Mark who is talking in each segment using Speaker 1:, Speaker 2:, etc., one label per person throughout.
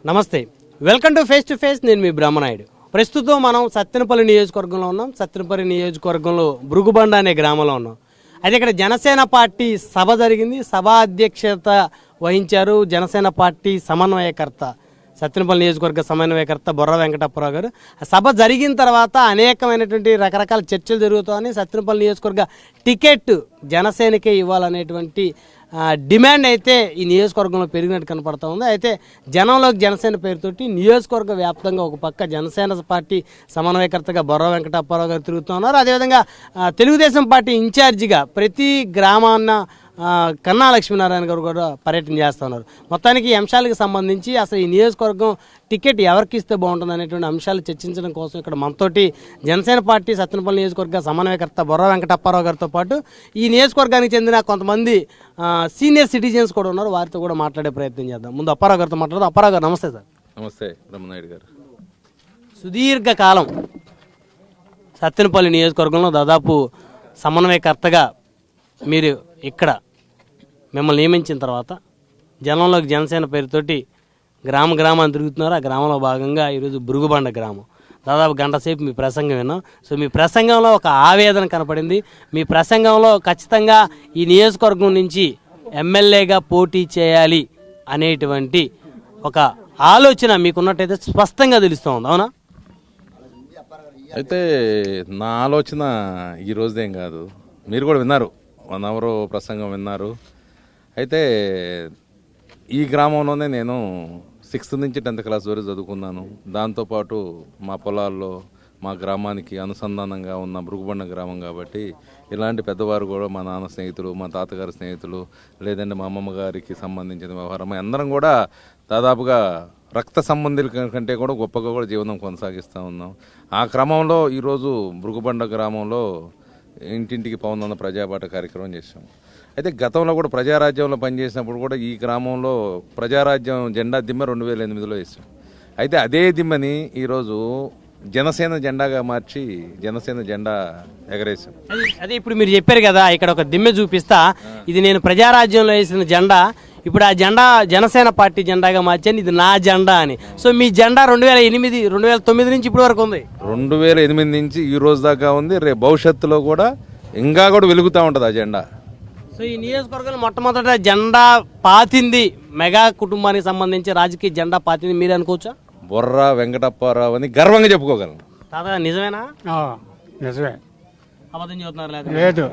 Speaker 1: నమస్తే, welcome to face. నేను మీ బ్రహ్మనాయుడు. ప్రస్తుతం మనం సత్తెనపల్లి నియోజకవర్గంలో ఉన్నాం. సత్తెనపల్లి నియోజకవర్గంలో భృగుబండ అనే గ్రామంలో ఉన్నాం. అయితే ఇక్కడ జనసేన పార్టీ సభ జరిగింది. సభ అధ్యక్షత వహించారు జనసేన పార్టీ సమన్వయకర్త, సత్తెనపల్లి నియోజకవర్గ సమన్వయకర్త బొర్ర వెంకటప్పారావు గారు. సభ జరిగిన తర్వాత అనేకమైనటువంటి రకరకాల చర్చలు జరుగుతాయని, సత్తెనపల్లి నియోజకవర్గ టికెట్ జనసేనకే ఇవ్వాలనేటువంటి డిమాండ్ అయితే ఈ నియోజకవర్గంలో పెరిగినట్టు కనపడుతూ ఉంది. అయితే జనంలోకి జనసేన పేరుతోటి నియోజకవర్గ వ్యాప్తంగా ఒక పక్క జనసేన పార్టీ సమన్వయకర్తగా బొర్ర వెంకటప్పారావు గారు తిరుగుతున్నారు. అదేవిధంగా తెలుగుదేశం పార్టీ ఇన్ఛార్జిగా ప్రతి గ్రామాన్న కన్నా లక్ష్మీనారాయణ గారు కూడా పర్యటన చేస్తున్నారు. మొత్తానికి ఈ అంశాలకు సంబంధించి అసలు ఈ నియోజకవర్గం టికెట్ ఎవరికి ఇస్తే బాగుంటుంది అనేటువంటి అంశాలు చర్చించడం కోసం ఇక్కడ మనతోటి జనసేన పార్టీ సత్తెనపల్లి నియోజకవర్గ సమన్వయకర్త బొర్ర వెంకటప్పారావు గారితో పాటు ఈ నియోజకవర్గానికి చెందిన కొంతమంది సీనియర్ సిటిజన్స్ కూడా ఉన్నారు. వారితో కూడా మాట్లాడే ప్రయత్నం చేద్దాం. ముందు అప్పారావు గారితో మాట్లాడదాం. అప్పారావు గారు నమస్తే. సార్
Speaker 2: నమస్తే. బ్రహ్మనాయుడు గారు
Speaker 1: సుదీర్ఘకాలం సత్తెనపల్లి నియోజకవర్గంలో దాదాపు సమన్వయకర్తగా మీరు ఇక్కడ మిమ్మల్ని నియమించిన తర్వాత జనంలోకి జనసేన పేరుతోటి గ్రామాన్ని తిరుగుతున్నారు. ఆ గ్రామంలో భాగంగా ఈరోజు భృగుబండ గ్రామం. దాదాపు గంట సేపు మీ ప్రసంగం విన్నాం. సో మీ ప్రసంగంలో ఒక ఆవేదన కనపడింది. మీ ప్రసంగంలో ఖచ్చితంగా ఈ నియోజకవర్గం నుంచి ఎమ్మెల్యేగా పోటీ చేయాలి అనేటువంటి ఒక ఆలోచన మీకున్నట్టయితే స్పష్టంగా తెలుస్తూ ఉంది, అవునా?
Speaker 2: అయితే నా ఆలోచన ఈ రోజుదేం కాదు, మీరు కూడా విన్నారు, 1 అవర్ ప్రసంగం విన్నారు. అయితే ఈ గ్రామంలోనే నేను 6th నుంచి 10th క్లాస్ వరకు చదువుకున్నాను. దాంతోపాటు మా పొలాల్లో మా గ్రామానికి అనుసంధానంగా ఉన్న భృగుబండ గ్రామం కాబట్టి ఇలాంటి పెద్దవారు కూడా మా నాన్న స్నేహితులు, మా తాతగారి స్నేహితులు, లేదంటే మా అమ్మమ్మ గారికి సంబంధించిన వ్యవహారం అందరం కూడా దాదాపుగా రక్త సంబంధుల కంటే కూడా గొప్పగా కూడా జీవనం కొనసాగిస్తూ ఉన్నాం. ఆ క్రమంలో ఈరోజు భృగుబండ గ్రామంలో ఇంటింటికి పవన్ ప్రజాబాట కార్యక్రమం చేసాం. అయితే గతంలో కూడా ప్రజారాజ్యంలో పనిచేసినప్పుడు కూడా ఈ గ్రామంలో ప్రజారాజ్యం జెండా దిమ్మ 2008లో వేసాం. అయితే అదే దిమ్మని ఈరోజు జనసేన జెండాగా మార్చి జనసేన జెండా ఎగరేసాం.
Speaker 1: అదే ఇప్పుడు మీరు చెప్పారు కదా, ఇక్కడ ఒక దిమ్మె చూపిస్తా, ఇది నేను ప్రజారాజ్యంలో వేసిన జెండా, ఇప్పుడు ఆ జెండా జనసేన పార్టీ జెండాగా మార్చాను, ఇది నా జెండా అని. సో మీ జెండా 2009 నుంచి ఇప్పటి వరకు ఉంది.
Speaker 2: 2008 నుంచి ఈ రోజు దాకా ఉంది. రేపు భవిష్యత్తులో కూడా ఇంకా కూడా వెలుగుతూ ఉంటుంది ఆ జెండా.
Speaker 1: సో ఈ నియోజకవర్గంలో మొట్టమొదట జెండా పాతింది, మెగా కుటుంబానికి సంబంధించి రాజకీయ జెండా పాతింది మీరు అనుకోవచ్చా?
Speaker 2: బొర్ర వెంకటప్పారావు అని గర్వంగా చెప్పుకోగలను.
Speaker 1: తాత నిజమేనా?
Speaker 3: నిజమే.
Speaker 1: అబద్ధం చెబుతున్నారు?
Speaker 3: లేదు,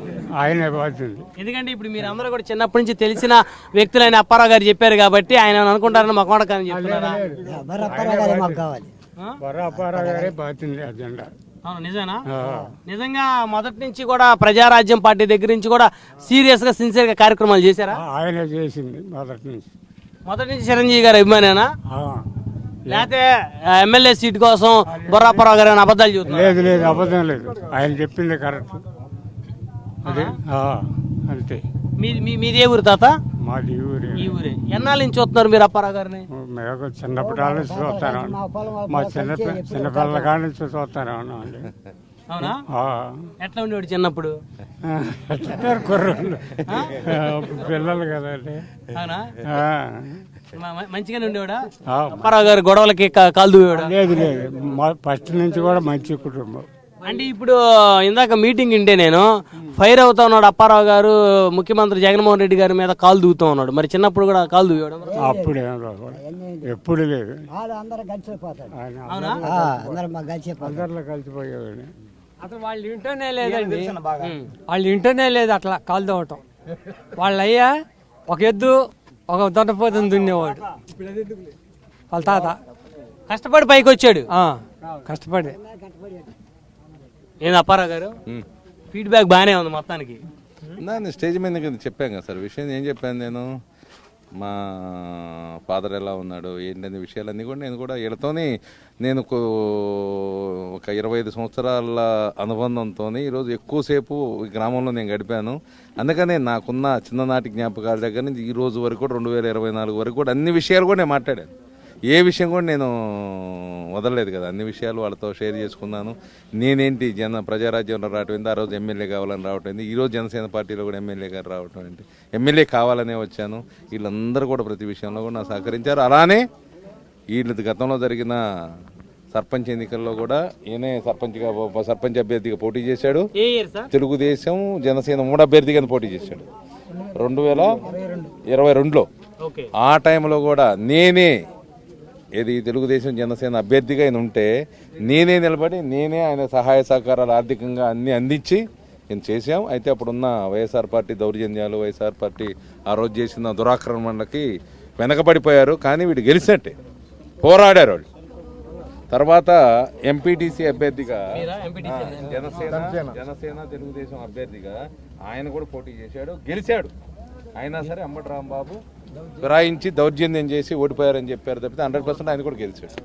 Speaker 3: ఆయన బాగుంది.
Speaker 1: ఎందుకంటే ఇప్పుడు మీరు అందరూ కూడా చిన్నప్పటి నుంచి తెలిసిన వ్యక్తులు ఆయన అప్పారావు గారు చెప్పారు కాబట్టి ఆయన అనుకుంటారని మా కోడకని చెప్తున్నారా?
Speaker 3: అప్పారావు గారే బాగుంది ఆ జెండా.
Speaker 1: అవును, నిజమేనా? నిజంగా మొదటి నుంచి కూడా ప్రజారాజ్యం పార్టీ దగ్గర నుంచి కూడా సీరియస్ గా సిన్సియర్ గా కార్యక్రమాలు చేశారా?
Speaker 3: ఆయన చేసింది
Speaker 1: మొదటి నుంచి చిరంజీవి గారు అభిమానేనా? లేకపోతే ఎమ్మెల్యే సీట్ కోసం బొర్రాపరావు గారు అబద్ధాలు చెబుతున్నారు?
Speaker 3: లేదు, అబద్ధం లేదు, ఆయన చెప్పింది కరెక్ట్. అదే అంతే.
Speaker 1: మీది ఏ ఊరు తాత?
Speaker 3: మాది ఊరే.
Speaker 1: ఈ ఊరే. ఎన్నాళ్ళ నుంచి చూస్తున్నారు మీరు అప్పారావు గారిని?
Speaker 3: మేము చిన్నప్పటి నుంచి చూస్తాను, మా చిన్నపిల్లల కాడ నుంచి చూస్తాను.
Speaker 1: అవునా? ఎట్లా ఉండేవాడు చిన్నప్పుడు?
Speaker 3: కుర్రోళ్ళు పిల్లలు కదండి.
Speaker 1: అవునా? మంచిగానే ఉండేవాడా అప్పారావు గారు? గొడవలకి కాలు దూవాడా?
Speaker 3: లేదు, ఫస్ట్ నుంచి కూడా మంచి కుటుంబం.
Speaker 1: అంటే ఇప్పుడు ఇందాక మీటింగ్ ఇంటే నేను ఫైర్ అవుతా ఉన్నాడు అప్పారావు గారు, ముఖ్యమంత్రి జగన్మోహన్ రెడ్డి గారి మీద కాలు దూగుతూ ఉన్నాడు. మరి చిన్నప్పుడు కూడా కాలు దూవాడు?
Speaker 3: అప్పుడు ఎప్పుడు లేదు,
Speaker 4: అందరిలో కలిసిపోయాడు.
Speaker 5: అసలు వాళ్ళు ఇంటనే లేదండి, వాళ్ళు ఇంటనే లేదు అట్లా కాలు దవ్వటం. వాళ్ళయ్యా ఒక ఎద్దు ఒక దొండపోతుని దున్నేవాడు. వాళ్ళ తాత
Speaker 1: కష్టపడి పైకి వచ్చాడు.
Speaker 5: కష్టపడి.
Speaker 1: ఏంది అప్పారావు గారు ఫీడ్బ్యాక్ బాగానే ఉంది మొత్తానికి?
Speaker 2: నేను స్టేజ్ మీద చెప్పాను కదా సార్, విషయం ఏం చెప్పాను నేను, మా ఫాదర్ ఎలా ఉన్నాడు ఏంటనే విషయాలన్నీ కూడా నేను కూడా వీళ్ళతోని నేను ఒక 25 సంవత్సరాల అనుబంధంతో ఈరోజు ఎక్కువసేపు ఈ గ్రామంలో నేను గడిపాను. అందుకనే నాకున్న చిన్ననాటి జ్ఞాపకాల దగ్గర నుంచి ఈ రోజు వరకు కూడా 2024 వరకు కూడా అన్ని విషయాలు కూడా నేను మాట్లాడాను. ఏ విషయం కూడా నేను వదలలేదు కదా, అన్ని విషయాలు వాళ్ళతో షేర్ చేసుకున్నాను. నేనేంటి ప్రజారాజ్యంలో రావటం ఏంటి, ఆ రోజు ఎమ్మెల్యే కావాలని రావటం ఏంటి, ఈరోజు జనసేన పార్టీలో కూడా ఎమ్మెల్యే గారు రావటం ఏంటి, ఎమ్మెల్యే కావాలనే వచ్చాను. వీళ్ళందరూ కూడా ప్రతి విషయంలో కూడా నాకు సహకరించారు. అలానే వీళ్ళది గతంలో జరిగిన సర్పంచ్ ఎన్నికల్లో కూడా ఈయనే సర్పంచ్ అభ్యర్థిగా పోటీ చేశాడు.
Speaker 1: ఏ ఇయర్ సార్?
Speaker 2: తెలుగుదేశం జనసేన ఉమ్మడి అభ్యర్థిగా పోటీ చేశాడు 2022లో.
Speaker 1: ఓకే.
Speaker 2: ఆ టైంలో కూడా నేనే తెలుగుదేశం జనసేన అభ్యర్థిగా ఆయన ఉంటే నేనే నిలబడి నేనే ఆయన సహాయ సహకారాలు ఆర్థికంగా అన్ని అందించి నేను చేశాం. అయితే అప్పుడున్న వైఎస్ఆర్ పార్టీ దౌర్జన్యాలు, వైఎస్ఆర్ పార్టీ ఆ రోజు చేసిన దురాక్రమణలకి వెనకబడిపోయారు. కానీ వీడు గెలిచినట్టే పోరాడారు వాళ్ళు. తర్వాత ఎంపీటీసీ అభ్యర్థిగా జనసేన తెలుగుదేశం అభ్యర్థిగా ఆయన కూడా పోటీ చేశాడు, గెలిచాడు. అయినా సరే అంబటి రాంబాబు ఫిరాయించి దౌర్జన్యం చేసి ఓడిపోయారని చెప్పారు తప్పితే 100% ఆయన కూడా గెలిచాడు.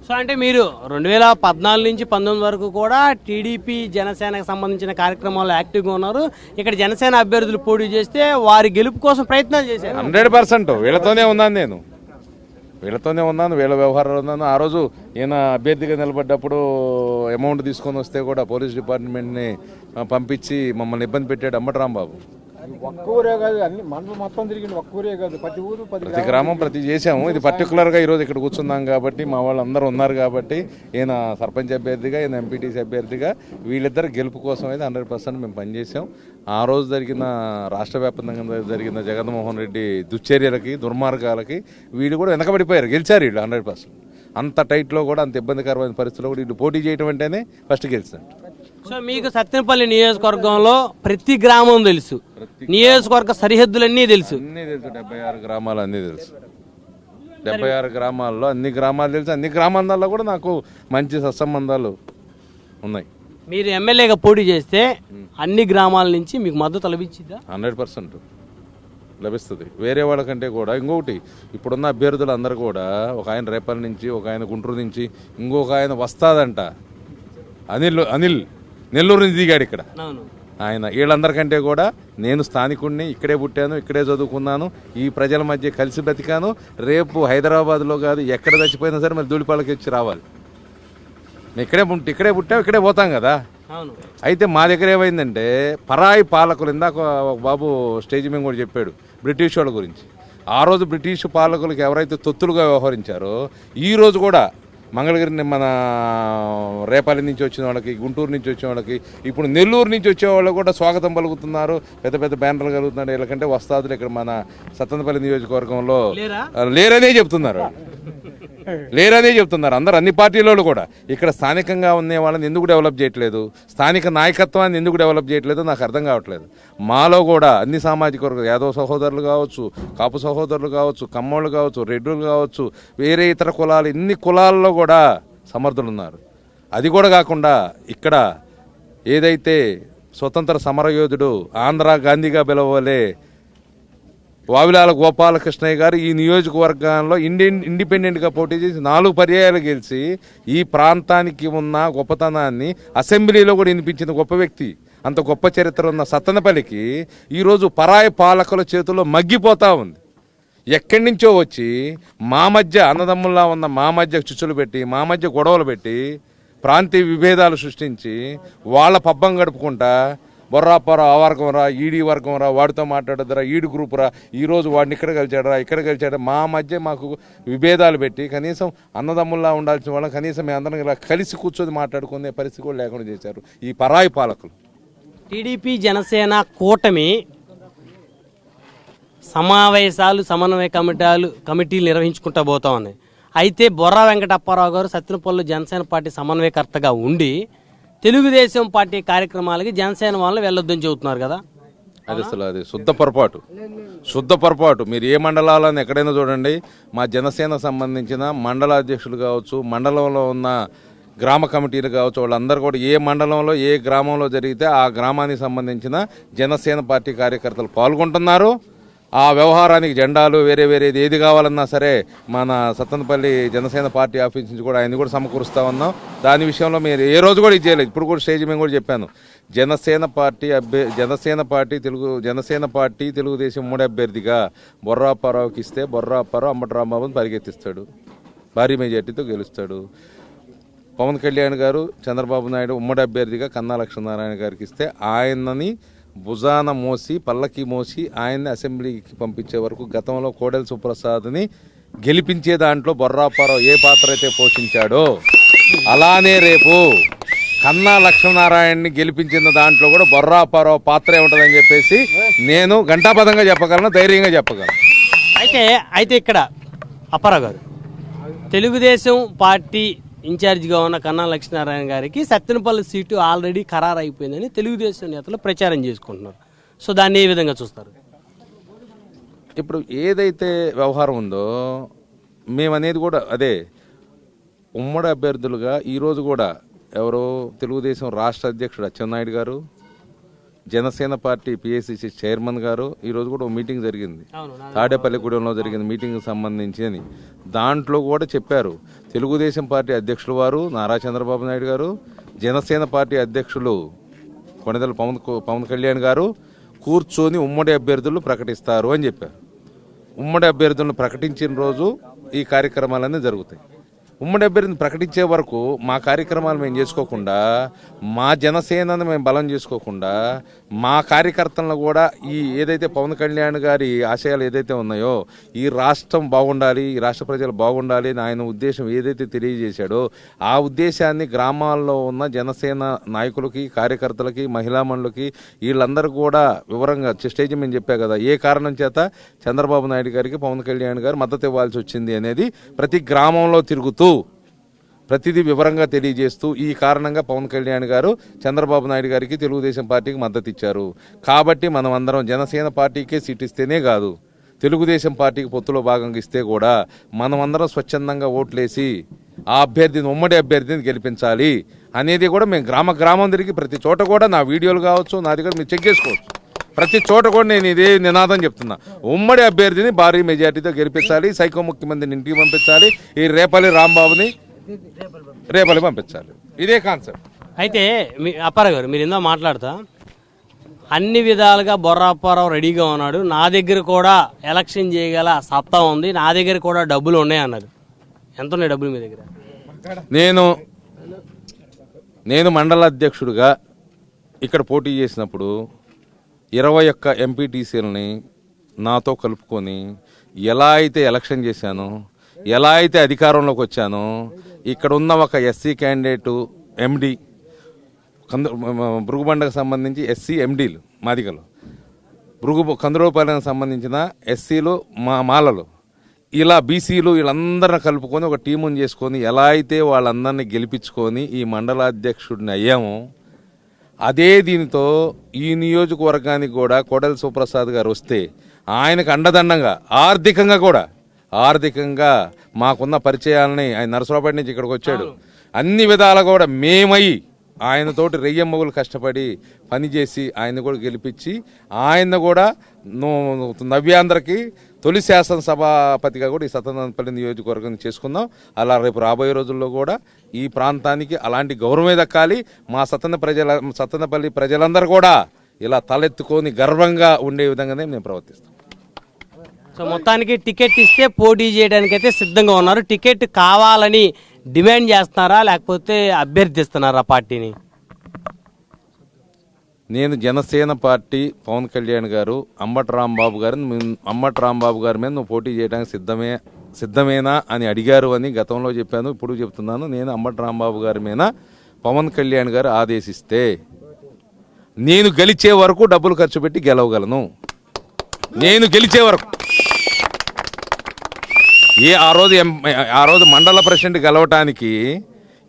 Speaker 1: సో అంటే మీరు 2014 నుంచి 19 వరకు కూడా టీడీపీ జనసేనకు సంబంధించిన కార్యక్రమాల్లో యాక్టివ్గా ఉన్నారు. ఇక్కడ జనసేన అభ్యర్థులు పోటీ చేస్తే వారి గెలుపు కోసం ప్రయత్నాలు చేశారు.
Speaker 2: 100% వీళ్ళతోనే ఉన్నాను, వీళ్ళ వ్యవహారాలు ఉన్నాను. ఆ రోజు ఈయన అభ్యర్థిగా నిలబడ్డప్పుడు అమౌంట్ తీసుకొని వస్తే కూడా పోలీస్ డిపార్ట్మెంట్ని పంపించి మమ్మల్ని ఇబ్బంది పెట్టాడు అంబటి రాంబాబు.
Speaker 4: ఒక్క ఊరే కాదు, అన్ని మండలం మొత్తం తిరిగి ఒక్క ఊరే కాదు, ప్రతి ఊరు
Speaker 2: ప్రతి గ్రామం ప్రతి చేసాము. ఇది పర్టికులర్గా ఈరోజు ఇక్కడ కూర్చున్నాం కాబట్టి మా వాళ్ళందరూ ఉన్నారు కాబట్టి ఈయన సర్పంచ్ అభ్యర్థిగా, ఈయన ఎంపీటీసీ అభ్యర్థిగా వీళ్ళిద్దరు గెలుపు కోసం అయితే 100% మేము పనిచేసాం. ఆ రోజు జరిగిన రాష్ట్ర వ్యాప్తంగా జరిగిన జగన్మోహన్ రెడ్డి దుశ్చర్యలకి, దుర్మార్గాలకి వీళ్ళు కూడా వెనకబడిపోయారు. గెలిచారు వీళ్ళు 100%. అంత టైట్లో కూడా, అంత ఇబ్బందికరమైన పరిస్థితుల్లో కూడా వీళ్ళు పోటీ చేయడం అంటేనే ఫస్ట్ గెలిచారు.
Speaker 1: సో మీకు సత్తెనపల్లి నియోజకవర్గంలో ప్రతి గ్రామం తెలుసు, నియోజకవర్గ సరిహద్దులన్నీ తెలుసు.
Speaker 2: 76 గ్రామాలు అన్నీ తెలుసు. 76 గ్రామాల్లో అన్ని గ్రామాలు తెలుసు. అన్ని గ్రామాలలో కూడా నాకు మంచి సత్సంబంధాలు ఉన్నాయి.
Speaker 1: మీరు ఎమ్మెల్యేగా పోటీ చేస్తే అన్ని గ్రామాల నుంచి మీకు మద్దతు లభించిందా?
Speaker 2: 100% లభిస్తుంది. వేరే వాళ్ళకంటే కూడా ఇంకొకటి, ఇప్పుడున్న అభ్యర్థులు అందరూ కూడా, ఒక ఆయన రేపల్లి నుంచి, ఒక ఆయన గుంటూరు నుంచి, ఇంకొక ఆయన వస్తాదంట అనిల్ నెల్లూరు నుంచి దిగాడు ఇక్కడ. ఆయన వీళ్ళందరికంటే కూడా నేను స్థానికుడిని, ఇక్కడే పుట్టాను, ఇక్కడే చదువుకున్నాను, ఈ ప్రజల మధ్య కలిసి బ్రతికాను. రేపు హైదరాబాద్లో కాదు ఎక్కడ చచ్చిపోయినా సరే మరి ధూళిపాలకి వచ్చి రావాలి. ఇక్కడే పుట్టాం, ఇక్కడే పోతాం కదా. అయితే మా దగ్గర ఏమైందంటే పరాయి పాలకులు, ఇందాక ఒక బాబు స్టేజ్ మీద కూడా చెప్పాడు బ్రిటిష్ వాళ్ళ గురించి. ఆ రోజు బ్రిటిష్ పాలకులకు ఎవరైతే తొత్తులుగా వ్యవహరించారో ఈ రోజు కూడా మంగళగిరి, మన రేపల్లి నుంచి వచ్చిన వాళ్ళకి, గుంటూరు నుంచి వచ్చిన వాళ్ళకి, ఇప్పుడు నెల్లూరు నుంచి వచ్చే వాళ్ళు కూడా స్వాగతం పలుకుతున్నారు, పెద్ద పెద్ద బ్యానర్లు కలుగుతున్నారు. వీళ్ళకంటే వస్తాదులు ఇక్కడ మన సత్తెనపల్లి నియోజకవర్గంలో లేరనే చెప్తున్నారు. అందరు అన్ని పార్టీలలో కూడా. ఇక్కడ స్థానికంగా ఉన్న వాళ్ళని ఎందుకు డెవలప్ చేయట్లేదు, స్థానిక నాయకత్వాన్ని ఎందుకు డెవలప్ చేయట్లేదు నాకు అర్థం కావట్లేదు. మాలో కూడా అన్ని సామాజిక వర్గాలు, యాదవ సహోదరులు కావచ్చు, కాపు సహోదరులు కావచ్చు, కమ్మోళ్ళు కావచ్చు, రెడ్డులు కావచ్చు, వేరే ఇతర కులాలు, ఇన్ని కులాల్లో కూడా సమర్థులు ఉన్నారు. అది కూడా కాకుండా ఇక్కడ ఏదైతే స్వతంత్ర సమరయోధుడు, ఆంధ్ర గాంధీగా పిలవలే వావిలాల గోపాలకృష్ణయ్య గారు ఈ నియోజకవర్గంలో ఇండిపెండెంట్గా పోటీ చేసి 4 పర్యాయాలు గెలిచి ఈ ప్రాంతానికి ఉన్న గొప్పతనాన్ని అసెంబ్లీలో కూడా వినిపించిన గొప్ప వ్యక్తి. అంత గొప్ప చరిత్ర ఉన్న సత్తెనపల్లికి ఈరోజు పరాయి పాలకుల చేతుల్లో మగ్గిపోతూ ఉంది. ఎక్కడి నుంచో వచ్చి మా మధ్య అన్నదమ్ముల్లా ఉన్న మా మధ్య చుచ్చులు పెట్టి, మా మధ్య గొడవలు పెట్టి, ప్రాంతీయ విభేదాలు సృష్టించి వాళ్ళ పబ్బం గడుపుకుంటా బొర్రాపరా, ఆ వర్గం రా, ఈడీ వర్గం రా, వాడితో మాట్లాడదురా, ఈడు గ్రూప్ రా, ఈరోజు వాడిని ఇక్కడ గెలిచాడరా, మా మధ్య మాకు విభేదాలు పెట్టి కనీసం అన్నదమ్ముల్లా ఉండాల్సిన వాళ్ళం కనీసం మేము అందరం ఇలా కలిసి కూర్చొని మాట్లాడుకునే పరిస్థితి కూడా లేకుండా చేశారు ఈ పరాయి పాలకులు.
Speaker 1: టీడీపీ జనసేన కూటమి సమావేశాలు, సమన్వయ కమిటీలు నిర్వహించుకుంటా పోతా ఉన్నాయి. అయితే బొర్రా వెంకటప్పారావు గారు సత్తెనపల్లి జనసేన పార్టీ సమన్వయకర్తగా ఉండి తెలుగుదేశం పార్టీ కార్యక్రమాలకి జనసేన వాళ్ళు వెళ్ళొద్దని చెబుతున్నారు కదా.
Speaker 2: అది శుద్ధ పొరపాటు. మీరు ఏ మండలాలను ఎక్కడైనా చూడండి, మా జనసేన సంబంధించిన మండల అధ్యక్షులు కావచ్చు, మండలంలో ఉన్న గ్రామ కమిటీలు కావచ్చు, వాళ్ళందరూ కూడా ఏ మండలంలో ఏ గ్రామంలో జరిగితే ఆ గ్రామానికి సంబంధించిన జనసేన పార్టీ కార్యకర్తలు పాల్గొంటున్నారు. ఆ వ్యవహారానికి జెండాలు వేరే ఏది కావాలన్నా సరే మన సత్తెనపల్లి జనసేన పార్టీ ఆఫీస్ నుంచి కూడా ఆయన కూడా సమకూరుస్తూ ఉన్నాం. దాని విషయంలో మీరు ఏ రోజు కూడా ఇది చేయలేదు. ఇప్పుడు కూడా స్టేజ్ మేము కూడా చెప్పాను, జనసేన పార్టీ తెలుగుదేశం ఉమ్మడి అభ్యర్థిగా బొర్రాప్పారావుకి ఇస్తే బొర్రాప్పారావు అంబటి రాంబాబుని పరిగెత్తిస్తాడు, భారీ మెజార్టీతో గెలుస్తాడు. పవన్ కళ్యాణ్ గారు చంద్రబాబు నాయుడు ఉమ్మడి అభ్యర్థిగా కన్నా లక్ష్మీనారాయణ గారికి ఇస్తే ఆయనని భుజాన మోసి, పల్లకి మోసి ఆయన్ని అసెంబ్లీకి పంపించే వరకు గతంలో కోడెల సుప్రసాద్ని గెలిపించే దాంట్లో బొర్రాపారావు ఏ పాత్ర అయితే పోషించాడో అలానే రేపు కన్నా లక్ష్మీనారాయణని గెలిపించిన దాంట్లో కూడా బొర్రాపారావు పాత్రే ఉంటుందని చెప్పేసి నేను ఘంటాపథంగా చెప్పగలను, ధైర్యంగా చెప్పగలను.
Speaker 1: అయితే ఇక్కడ అప్పారావు గారు, తెలుగుదేశం పార్టీ ఇన్ఛార్జిగా ఉన్న కన్నా లక్ష్మీనారాయణ గారికి సత్తెనపల్లి సీటు ఆల్రెడీ ఖరారు అయిపోయిందని తెలుగుదేశం నేతలు ప్రచారం చేసుకుంటున్నారు. సో దాన్ని ఏ విధంగా చూస్తారు?
Speaker 2: ఇప్పుడు ఏదైతే వ్యవహారం ఉందో మేమనేది కూడా అదే. ఉమ్మడి అభ్యర్థులుగా ఈరోజు కూడా ఎవరో తెలుగుదేశం రాష్ట్ర అధ్యక్షుడు అచ్చెన్నాయుడు గారు, జనసేన పార్టీ పిఏసిసి చైర్మన్ గారు ఈరోజు కూడా ఒక మీటింగ్ జరిగింది, తాడేపల్లిగూడెంలో జరిగిన మీటింగ్కి సంబంధించి అని. దాంట్లో కూడా చెప్పారు తెలుగుదేశం పార్టీ అధ్యక్షులు వారు నారా చంద్రబాబు నాయుడు గారు, జనసేన పార్టీ అధ్యక్షులు కొణిదెల పవన్ కళ్యాణ్ గారు కూర్చొని ఉమ్మడి అభ్యర్థులు ప్రకటిస్తారు అని చెప్పారు. ఉమ్మడి అభ్యర్థులను ప్రకటించిన రోజు ఈ కార్యక్రమాలన్నీ జరుగుతాయి. ఉమ్మడి అభ్యర్థిని ప్రకటించే వరకు మా కార్యక్రమాలు మేము చేసుకోకుండా, మా జనసేనను మేము బలం చేసుకోకుండా, మా కార్యకర్తలను కూడా ఈ ఏదైతే పవన్ కళ్యాణ్ గారి ఆశయాలు ఏదైతే ఉన్నాయో ఈ రాష్ట్రం బాగుండాలి, ఈ రాష్ట్ర ప్రజలు బాగుండాలి అని ఆయన ఉద్దేశం ఏదైతే తెలియజేశాడో ఆ ఉద్దేశాన్ని గ్రామాల్లో ఉన్న జనసేన నాయకులకి, కార్యకర్తలకి, మహిళామణులకి వీళ్ళందరూ కూడా వివరంగా స్టేజ్ మేము చెప్పా కదా ఏ కారణం చేత చంద్రబాబు నాయుడు గారికి పవన్ కళ్యాణ్ గారు మద్దతు ఇవ్వాల్సి వచ్చింది అనేది ప్రతి గ్రామంలో తిరుగుతూ ప్రతిదీ వివరంగా తెలియజేస్తూ ఈ కారణంగా పవన్ కళ్యాణ్ గారు చంద్రబాబు నాయుడు గారికి తెలుగుదేశం పార్టీకి మద్దతు ఇచ్చారు కాబట్టి మనం అందరం జనసేన పార్టీకే సీట్ ఇస్తేనే కాదు, తెలుగుదేశం పార్టీకి పొత్తులో భాగంగా ఇస్తే కూడా మనం అందరం స్వచ్ఛందంగా ఓట్లేసి ఆ అభ్యర్థిని ఉమ్మడి అభ్యర్థిని గెలిపించాలి అనేది కూడా మేము గ్రామం తిరిగి ప్రతి చోట కూడా నా వీడియోలు కావచ్చు నా దగ్గర మీరు చెక్ చేసుకోవచ్చు, ప్రతి చోట కూడా నేను ఇదే నినాదం చెప్తున్నా, ఉమ్మడి అభ్యర్థిని భారీ మెజార్టీతో గెలిపించాలి, సైకో ముఖ్యమంత్రిని ఇంటికి పంపించాలి, ఈ రేపల్లి రాంబాబుని రేపల్లి పంపించాలి, ఇదే కాన్సెప్ట్.
Speaker 1: అయితే అప్పారావు గారు మీరు ఇందా మాట్లాడతా అన్ని విధాలుగా బొర్రాప్పారావు రెడీగా ఉన్నాడు, నా దగ్గర కూడా ఎలక్షన్ చేయగల సత్తా ఉంది, నా దగ్గర కూడా డబ్బులు ఉన్నాయి అన్నారు. ఎంత ఉన్నాయి డబ్బులు మీ దగ్గర?
Speaker 2: నేను మండల అధ్యక్షుడిగా ఇక్కడ పోటీ చేసినప్పుడు 21 ఎంపీటీసీలని నాతో కలుపుకొని ఎలా అయితే ఎలక్షన్ చేశానో, ఎలా అయితే అధికారంలోకి వచ్చానో, ఇక్కడ ఉన్న ఒక ఎస్సీ క్యాండిడేటు ఎండి భృగుబండకు సంబంధించి ఎస్సీ ఎండీలు మాదిగలు, కందులోపాలెంకి సంబంధించిన ఎస్సీలు మాలలు, ఇలా బీసీలు వీళ్ళందరిని కలుపుకొని ఒక టీముని చేసుకొని ఎలా అయితే వాళ్ళందరినీ గెలిపించుకొని ఈ మండలాధ్యక్షుడిని అయ్యామో అదే దీనితో ఈ నియోజకవర్గానికి కూడా కోడెల సుప్రసాద్ గారు వస్తే ఆయనకు అండదండంగా ఆర్థికంగా మాకున్న పరిచయాలని, ఆయన నరసరావుపేట నుంచి ఇక్కడికి వచ్చాడు, అన్ని విధాలు కూడా మేమై ఆయనతోటి రెయ్యమ్మగులు కష్టపడి పనిచేసి ఆయన కూడా గెలిపించి ఆయన కూడా నవ్యాంధ్రకి తొలి శాసనసభాపతిగా కూడా ఈ సత్తెనపల్లి నియోజకవర్గం చేసుకుందాం. అలా రేపు రాబోయే రోజుల్లో కూడా ఈ ప్రాంతానికి అలాంటి గౌరవమే దక్కాలి. మా సత్తెనపల్లి ప్రజలందరూ కూడా ఇలా తలెత్తుకొని గర్వంగా ఉండే విధంగానే మేము ప్రవర్తిస్తాం.
Speaker 1: సో మొత్తానికి టికెట్ ఇస్తే పోటీ చేయడానికైతే సిద్ధంగా ఉన్నారు. టికెట్ కావాలని డిమాండ్ చేస్తున్నారా లేకపోతే అభ్యర్థిస్తున్నారా పార్టీని?
Speaker 2: నేను జనసేన పార్టీ పవన్ కళ్యాణ్ గారు అంబటి రాంబాబు గారి మీద నువ్వు పోటీ చేయడానికి సిద్ధమేనా అని అడిగారు అని గతంలో చెప్పాను, ఇప్పుడు చెప్తున్నాను. నేను అంబటి రాంబాబు గారి మీద పవన్ కళ్యాణ్ గారు ఆదేశిస్తే నేను గెలిచే వరకు డబ్బులు ఖర్చు పెట్టి గెలవగలను. నేను గెలిచే వరకు ఆ రోజు మండల ప్రెసిడెంట్ గెలవటానికి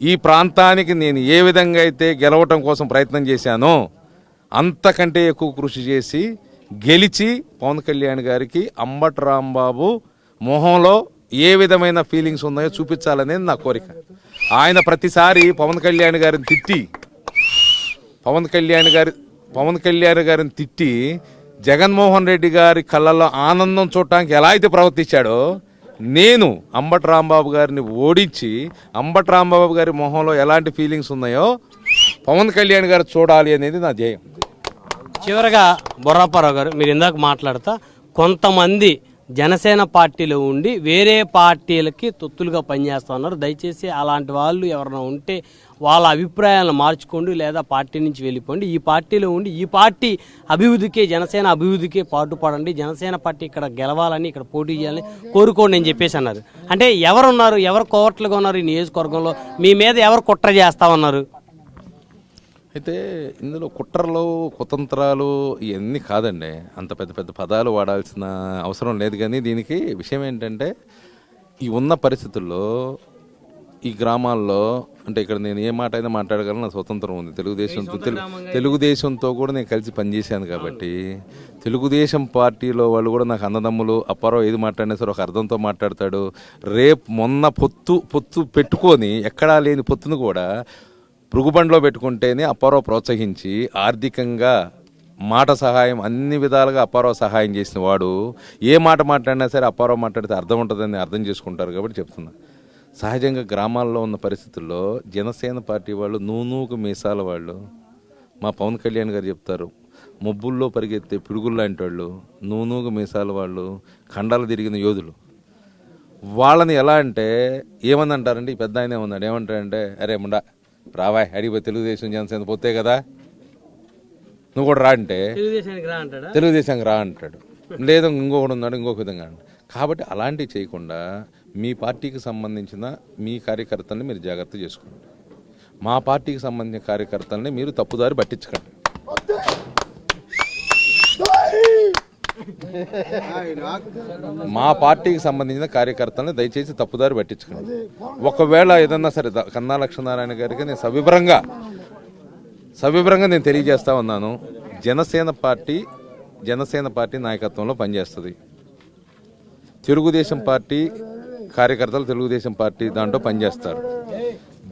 Speaker 2: ఈ ప్రాంతానికి నేను ఏ విధంగా అయితే గెలవటం కోసం ప్రయత్నం చేశానో అంతకంటే ఎక్కువ కృషి చేసి గెలిచి పవన్ కళ్యాణ్ గారికి అంబటి రాంబాబు మొహంలో ఏ విధమైన ఫీలింగ్స్ ఉన్నాయో చూపించాలనేది నా కోరిక. ఆయన ప్రతిసారి పవన్ కళ్యాణ్ గారిని తిట్టి జగన్మోహన్ రెడ్డి గారి కళ్ళల్లో ఆనందం చూడటానికి ఎలా అయితే ప్రవర్తించాడో నేను అంబటి రాంబాబు గారిని ఓడించి అంబటి రాంబాబు గారి మొహంలో ఎలాంటి ఫీలింగ్స్ ఉన్నాయో పవన్ కళ్యాణ్ గారు చూడాలి అనేది నా ధ్యేయం.
Speaker 1: చివరగా బొర్రాప్పారావు గారు మీరు ఇందాక మాట్లాడుతా కొంతమంది జనసేన పార్టీలో ఉండి వేరే పార్టీలకి తొత్తులుగా పనిచేస్తూ ఉన్నారు. దయచేసి అలాంటి వాళ్ళు ఎవరైనా ఉంటే వాళ్ళ అభిప్రాయాలను మార్చుకోండి, లేదా పార్టీ నుంచి వెళ్ళిపోండి. ఈ పార్టీలో ఉండి ఈ పార్టీ అభివృద్ధికి, జనసేన అభివృద్ధికి పాటుపడండి. జనసేన పార్టీ ఇక్కడ గెలవాలని, ఇక్కడ పోటీ చేయాలని కోరుకోండి అని చెప్పేసి అన్నారు. అంటే ఎవరున్నారు, ఎవరు కోవట్లుగా ఉన్నారు ఈ నియోజకవర్గంలో? మీ మీద ఎవరు కుట్ర చేస్తా ఉన్నారు?
Speaker 2: అయితే ఇందులో కుట్రలు కుతంత్రాలు ఇవన్నీ కాదండి, అంత పెద్ద పెద్ద పదాలు వాడాల్సిన అవసరం లేదు. కానీ దీనికి విషయం ఏంటంటే, ఈ ఉన్న పరిస్థితుల్లో ఈ గ్రామాల్లో అంటే ఇక్కడ నేను ఏ మాట అయినా మాట్లాడగలను, నా స్వతంత్రం ఉంది. తెలుగుదేశంతో కూడా నేను కలిసి పనిచేశాను కాబట్టి తెలుగుదేశం పార్టీలో వాళ్ళు కూడా నాకు అన్నదమ్ములు. అప్పారావు ఏది మాట్లాడినా సరే ఒక అర్థంతో మాట్లాడతాడు. మొన్న పొత్తు పెట్టుకొని ఎక్కడా లేని పొత్తును కూడా భృగుబండ్లో పెట్టుకుంటేనే అప్పారావు ప్రోత్సహించి ఆర్థికంగా మాట సహాయం అన్ని విధాలుగా అప్పారావు సహాయం చేసిన వాడు. ఏ మాట మాట్లాడినా సరే అప్పారావు మాట్లాడితే అర్థం ఉంటుందని అర్థం చేసుకుంటారు కాబట్టి చెప్తున్నా. సహజంగా గ్రామాల్లో ఉన్న పరిస్థితుల్లో జనసేన పార్టీ వాళ్ళు నూనూకు మీసాల వాళ్ళు, మా పవన్ కళ్యాణ్ గారు చెప్తారు, మొబ్బుల్లో పరిగెత్తే పిడుగులు లాంటి వాళ్ళు, నూనూకు మీసాల వాళ్ళు, ఖండాలు తిరిగిన యోధులు. వాళ్ళని ఎలా అంటే ఏమని అంటారంటే, ఈ పెద్ద ఆయన ఏమన్నాడు, ఏమంటారంటే, అరే ముండా రావాయ్ అడిగిపోయి తెలుగుదేశం జనసేన పోతే కదా, నువ్వు కూడా రా అంటే తెలుగుదేశానికి రా అంటాడు. లేదా ఇంకొకటి ఉన్నాడు ఇంకొక విధంగా. కాబట్టి అలాంటివి చేయకుండా మీ పార్టీకి సంబంధించిన మీ కార్యకర్తల్ని మీరు జాగ్రత్త చేసుకోండి. మా పార్టీకి సంబంధించిన కార్యకర్తల్ని మీరు తప్పుదారి పట్టించకండి. మా పార్టీకి సంబంధించిన కార్యకర్తలను దయచేసి తప్పుదారి పట్టించకండి. ఒకవేళ ఏదన్నా సరే కన్నా లక్ష్మీనారాయణ గారికి నేను సవివరంగా నేను తెలియజేస్తా ఉన్నాను. జనసేన పార్టీ నాయకత్వంలో పనిచేస్తుంది. తెలుగుదేశం పార్టీ కార్యకర్తలు తెలుగుదేశం పార్టీ దాంట్లో పనిచేస్తారు.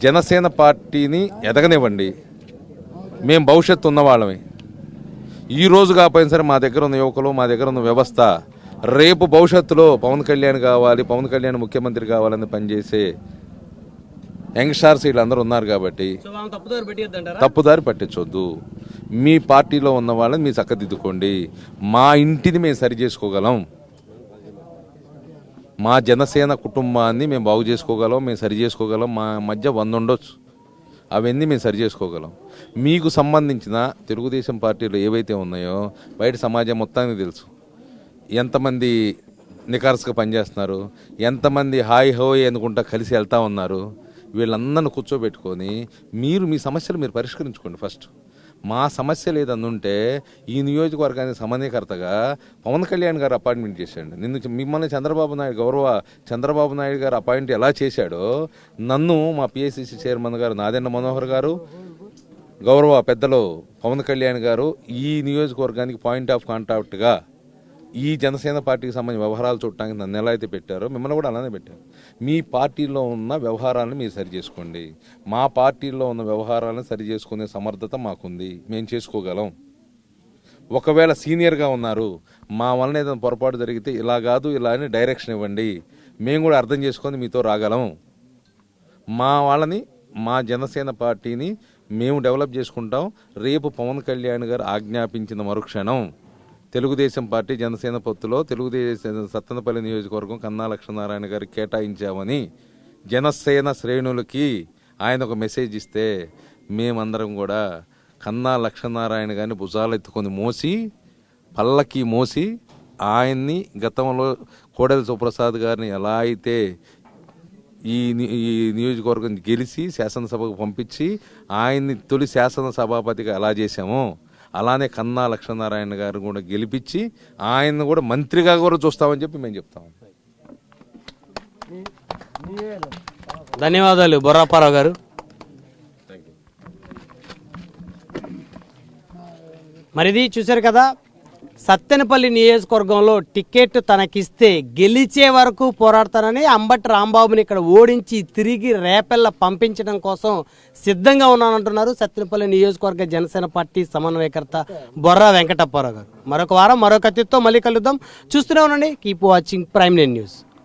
Speaker 2: జనసేన పార్టీని ఎదగనివ్వండి. మేము భవిష్యత్తు ఉన్నవాళ్ళమే. ఈ రోజు కాకపోయినా సరే మా దగ్గర ఉన్న యువకులు, మా దగ్గర ఉన్న వ్యవస్థ రేపు భవిష్యత్తులో పవన్ కళ్యాణ్ కావాలి, పవన్ కళ్యాణ్ ముఖ్యమంత్రి కావాలని పనిచేసే యంగ్స్టార్స్ వీళ్ళందరూ ఉన్నారు. కాబట్టి తప్పుదారి పట్టించొద్దు. మీ పార్టీలో ఉన్న వాళ్ళని మీరు చక్కదిద్దుకోండి. మా ఇంటిని మేము సరి చేసుకోగలం. మా జనసేన కుటుంబాన్ని మేము బాగు చేసుకోగలం, మేము సరి చేసుకోగలం. మా మధ్య 100 ఉండొచ్చు, అవన్నీ మేము సరి చేసుకోగలం. మీకు సంబంధించిన తెలుగుదేశం పార్టీలో ఏవైతే ఉన్నాయో బయట సమాజం మొత్తానికి తెలుసు. ఎంతమంది నికార్స్గా పనిచేస్తున్నారు, ఎంతమంది హాయ్ హోయ్ అనుకుంటా కలిసి వెళ్తా ఉన్నారు. వీళ్ళందరిని కూర్చోబెట్టుకొని మీరు మీ సమస్యలు మీరు పరిష్కరించుకోండి. ఫస్ట్ మా సమస్యలు ఏదన్నా ఉంటే ఈ నియోజకవర్గానికి సమన్వయకర్తగా పవన్ కళ్యాణ్ గారు అపాయింట్మెంట్ చేశాడు. మిమ్మల్ని గౌరవ చంద్రబాబు నాయుడు గారు అపాయింట్ ఎలా చేశాడో నన్ను మా పిఎస్సిసి చైర్మన్ గారు నాదెండ్ల మనోహర్ గారు, గౌరవ పెద్దలు పవన్ కళ్యాణ్ గారు ఈ నియోజకవర్గానికి పాయింట్ ఆఫ్ కాంటాక్ట్గా ఈ జనసేన పార్టీకి సంబంధించిన వ్యవహారాలు చూడటానికి నన్ను ఎలా అయితే పెట్టారో మిమ్మల్ని కూడా అలానే పెట్టారు. మీ పార్టీలో ఉన్న వ్యవహారాలను మీరు సరి చేసుకోండి. మా పార్టీలో ఉన్న వ్యవహారాలను సరి చేసుకునే సమర్థత మాకుంది, మేము చేసుకోగలం. ఒకవేళ సీనియర్గా ఉన్నారు, మా వలన ఏదైనా పొరపాటు జరిగితే ఇలా కాదు ఇలా అని డైరెక్షన్ ఇవ్వండి, మేము కూడా అర్థం చేసుకొని మీతో రాగలం. మా వాళ్ళని, మా జనసేన పార్టీని మేము డెవలప్ చేసుకుంటాం. రేపు పవన్ కళ్యాణ్ గారు ఆజ్ఞాపించిన మరుక్షణం తెలుగుదేశం పార్టీ జనసేన పొత్తులో తెలుగుదేశం సత్తెనపల్లి నియోజకవర్గం కన్నా లక్ష్మీనారాయణ గారికి కేటాయించామని జనసేన శ్రేణులకి ఆయన ఒక మెసేజ్ ఇస్తే మేమందరం కూడా కన్నా లక్ష్మీనారాయణ గారిని భుజాలు ఎత్తుకొని పల్లకి మోసి ఆయన్ని గతంలో కోడెల సుప్రసాద్ గారిని ఎలా అయితే ఈ నియోజకవర్గం గెలిచి శాసనసభకు పంపించి ఆయన్ని తొలి శాసనసభాపతిగా ఎలా చేశామో అలానే కన్నా లక్ష్మీనారాయణ గారిని కూడా గెలిపించి ఆయన్ని కూడా మంత్రిగా కూడా చూస్తామని చెప్పి మేము చెప్తాం.
Speaker 1: ధన్యవాదాలు బొర్రాపారావు గారు. మరిది చూశారు కదా, సత్తెనపల్లి నియోజకవర్గంలో టికెట్ తనకిస్తే గెలిచే వరకు పోరాడతానని అంబటి రాంబాబుని ఇక్కడ ఓడించి తిరిగి రేపెల్ల పంపించడం కోసం సిద్ధంగా ఉన్నానంటున్నారు సత్తెనపల్లి నియోజకవర్గ జనసేన పార్టీ సమన్వయకర్త బొర్రా వెంకటప్పారావు గారు. మరొక వారం మరొక అతిథితో మళ్ళీ కలుద్దాం. చూస్తూనే ఉండండి. Keep watching Prime nine news.